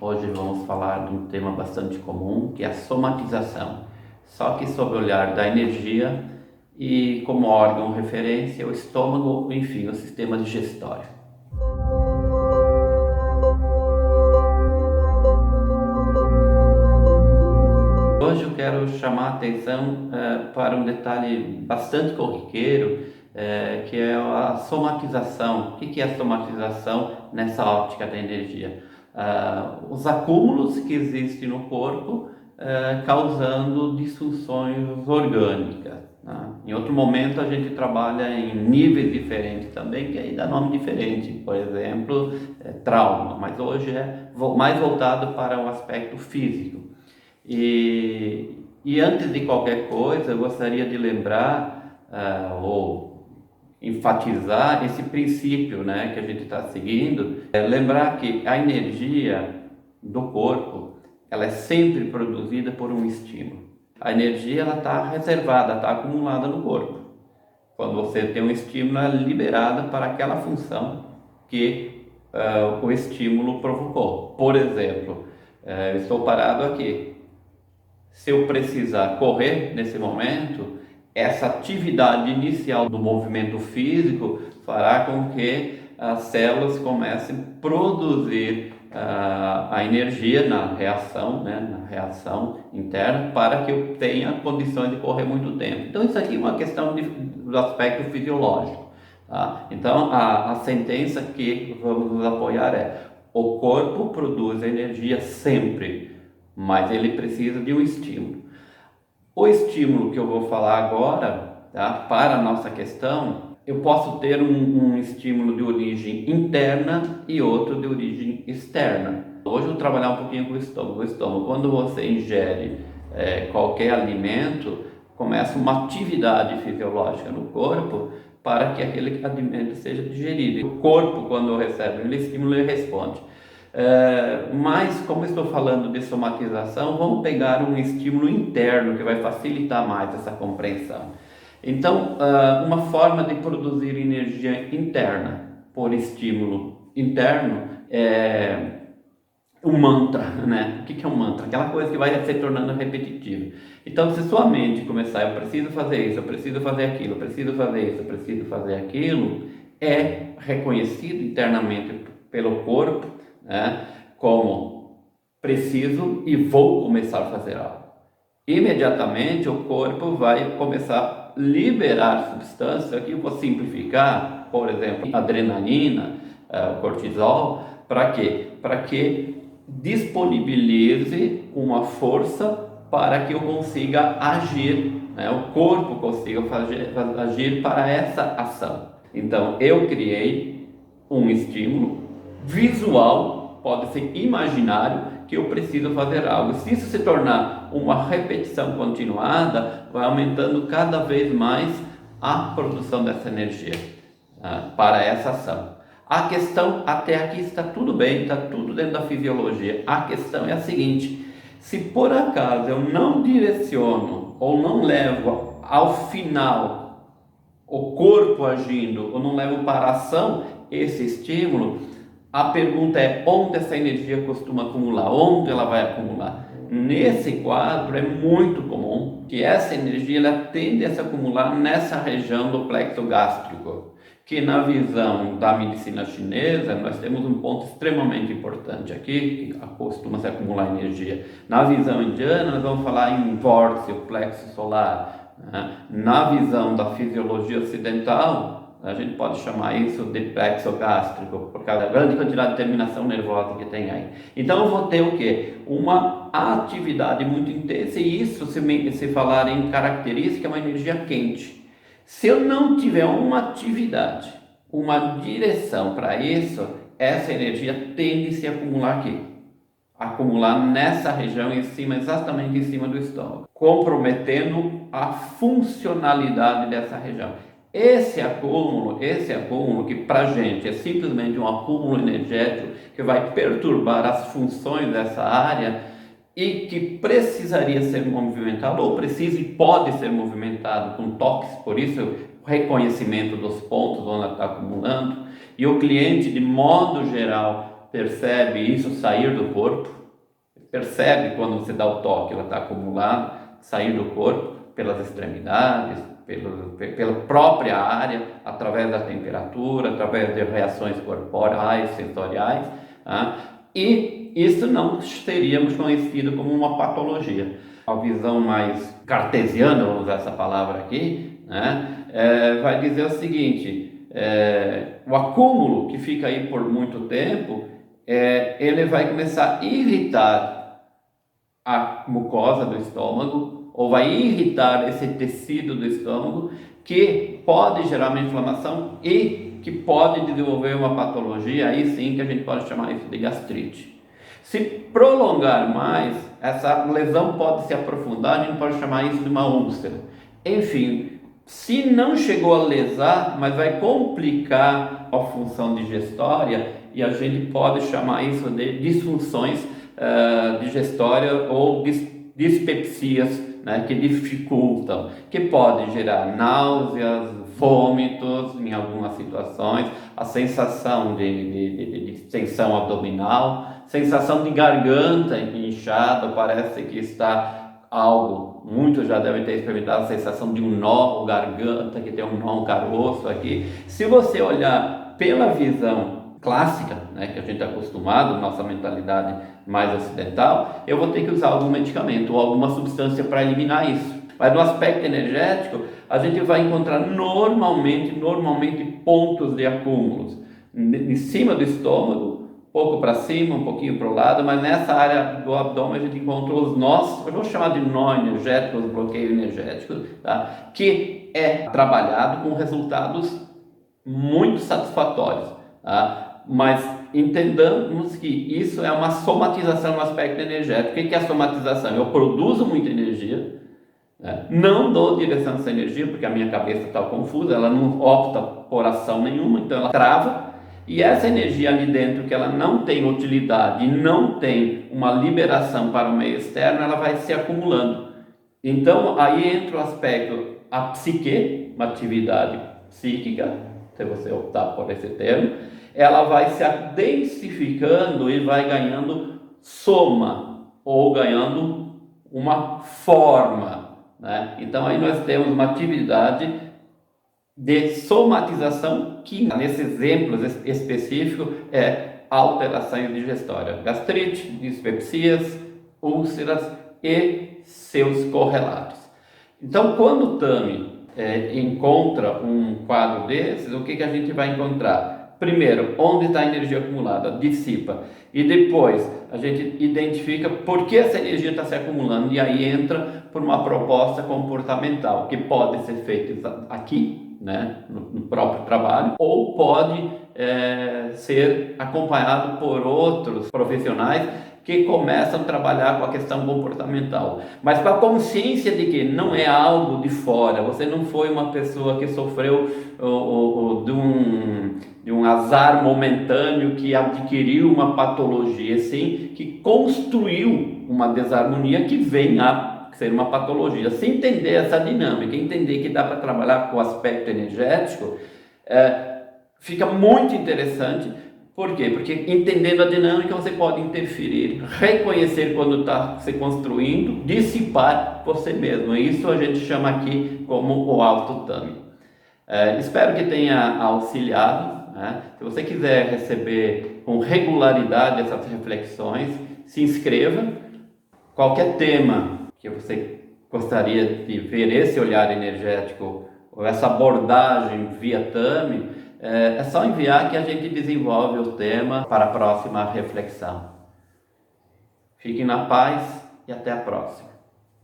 Hoje vamos falar de um tema bastante comum, que é a somatização, só que sob o olhar da energia e como órgão referência o estômago, enfim, o sistema digestório. Hoje eu quero chamar a atenção para um detalhe bastante corriqueiro, que é a somatização. O que é a somatização nessa óptica da energia? Os acúmulos que existem no corpo causando disfunções orgânicas. Né? Em outro momento a gente trabalha em níveis diferentes também, que aí dá nome diferente, por exemplo, trauma, mas hoje é mais voltado para o aspecto físico. E antes de qualquer coisa, eu gostaria de lembrar ou enfatizar esse princípio, né, que a gente está seguindo, lembrar que a energia do corpo, ela é sempre produzida por um estímulo. A energia ela está reservada, está acumulada no corpo. Quando você tem um estímulo, ela é liberada para aquela função que o estímulo provocou. Por exemplo, eu estou parado aqui. Se eu precisar correr nesse momento, essa atividade inicial do movimento físico fará com que as células comecem a produzir a energia na reação, né, na reação interna, para que eu tenha condições de correr muito tempo. Então isso aqui é uma questão do aspecto fisiológico. Tá? Então a sentença que vamos nos apoiar é: o corpo produz energia sempre, mas ele precisa de um estímulo. O estímulo que eu vou falar agora, tá, para a nossa questão, eu posso ter um estímulo de origem interna e outro de origem externa. Hoje eu vou trabalhar um pouquinho com o estômago. O estômago, quando você ingere qualquer alimento, começa uma atividade fisiológica no corpo para que aquele alimento seja digerido. O corpo, quando recebe um estímulo, ele responde. Mas como estou falando de somatização, vamos pegar um estímulo interno que vai facilitar mais essa compreensão. Então, uma forma de produzir energia interna por estímulo interno é um mantra, né? O que é um mantra? Aquela coisa que vai se tornando repetitiva. Então, se sua mente começar, eu preciso fazer isso, eu preciso fazer aquilo, eu preciso fazer isso, eu preciso fazer aquilo, é reconhecido internamente pelo corpo, né, como preciso e vou começar a fazer algo. Imediatamente o corpo vai começar a liberar substâncias, aqui eu vou simplificar, por exemplo, adrenalina, cortisol, para quê? Para que disponibilize uma força para que eu consiga agir, né, o corpo consiga agir para essa ação. Então eu criei um estímulo visual, pode ser imaginário, que eu preciso fazer algo. Se isso se tornar uma repetição continuada, vai aumentando cada vez mais a produção dessa energia para essa ação. A questão, até aqui está tudo bem, está tudo dentro da fisiologia. A questão é a seguinte: se por acaso eu não direciono ou não levo ao final o corpo agindo, ou não levo para a ação esse estímulo, a pergunta é: onde essa energia costuma acumular? Onde ela vai acumular? Nesse quadro é muito comum que essa energia ela tende a se acumular nessa região do plexo gástrico, que na visão da medicina chinesa nós temos um ponto extremamente importante aqui, que costuma se acumular energia. Na visão indiana nós vamos falar em vórtice, o plexo solar. Na visão da fisiologia ocidental, a gente pode chamar isso de plexo gástrico, por causa da grande quantidade de terminação nervosa que tem aí. Então eu vou ter o quê? Uma atividade muito intensa, e isso, se falar em característica, é uma energia quente. Se eu não tiver uma atividade, uma direção para isso, essa energia tende a se acumular aqui. Acumular nessa região em cima, exatamente em cima do estômago, comprometendo a funcionalidade dessa região. Esse acúmulo que para a gente é simplesmente um acúmulo energético que vai perturbar as funções dessa área e que precisaria ser movimentado, ou precisa e pode ser movimentado com toques, por isso o reconhecimento dos pontos onde ela está acumulando, e o cliente, de modo geral, percebe isso sair do corpo, percebe quando você dá o toque, ela está acumulada, sair do corpo pelas extremidades, pela própria área, através da temperatura, através de reações corporais, sensoriais, tá? E isso não teríamos conhecido como uma patologia. A visão mais cartesiana, vamos usar essa palavra aqui, né, vai dizer o seguinte: o acúmulo que fica aí por muito tempo, ele vai começar a irritar a mucosa do estômago, ou vai irritar esse tecido do estômago, que pode gerar uma inflamação e que pode desenvolver uma patologia, aí sim que a gente pode chamar isso de gastrite. Se prolongar mais, essa lesão pode se aprofundar, a gente pode chamar isso de uma úlcera. Enfim, se não chegou a lesar, mas vai complicar a função digestória, e a gente pode chamar isso de disfunções digestórias ou dispepsias, né, que dificultam, que podem gerar náuseas, vômitos em algumas situações, a sensação de tensão abdominal, sensação de garganta inchada, parece que está algo, muitos já devem ter experimentado a sensação de um nó, garganta, que tem um nó, um caroço aqui. Se você olhar pela visão clássica, né, que a gente está acostumado, nossa mentalidade mais ocidental, eu vou ter que usar algum medicamento ou alguma substância para eliminar isso. Mas no aspecto energético, a gente vai encontrar normalmente pontos de acúmulos em cima do estômago, pouco para cima, um pouquinho para o lado, mas nessa área do abdômen a gente encontra os nós, eu vou chamar de nó energético, os bloqueios energéticos, tá? Que é trabalhado com resultados muito satisfatórios, tá? Mas entendamos que isso é uma somatização no aspecto energético. O que é a somatização? Eu produzo muita energia, né? Não dou direção a essa energia, porque a minha cabeça está confusa, ela não opta por ação nenhuma, então ela trava, e essa energia ali dentro, que ela não tem utilidade e não tem uma liberação para o meio externo, ela vai se acumulando. Então aí entra o aspecto, a psique, uma atividade psíquica, se você optar por esse termo, ela vai se densificando e vai ganhando soma, ou ganhando uma forma, né? Então aí nós temos uma atividade de somatização que, nesse exemplo específico, é alterações digestórias, gastrite, dispepsias, úlceras e seus correlatos. Então, quando o TAMI encontra um quadro desses, o que a gente vai encontrar? Primeiro, onde está a energia acumulada? Dissipa. E depois, a gente identifica por que essa energia está se acumulando, e aí entra por uma proposta comportamental, que pode ser feita aqui, né, no próprio trabalho, ou pode ser acompanhado por outros profissionais que começam a trabalhar com a questão comportamental, mas com a consciência de que não é algo de fora, você não foi uma pessoa que sofreu de um azar momentâneo, que adquiriu uma patologia, sim, que construiu uma desarmonia que vem a ser uma patologia. Se entender essa dinâmica, entender que dá para trabalhar com o aspecto energético, fica muito interessante. Por quê? Porque entendendo a dinâmica você pode interferir, reconhecer quando está se construindo, dissipar você mesmo. Isso a gente chama aqui como o auto-TAMI. Espero que tenha auxiliado, né? Se você quiser receber com regularidade essas reflexões, se inscreva. Qualquer tema que você gostaria de ver esse olhar energético ou essa abordagem via TAMI, é só enviar que a gente desenvolve o tema para a próxima reflexão. Fiquem na paz e até a próxima.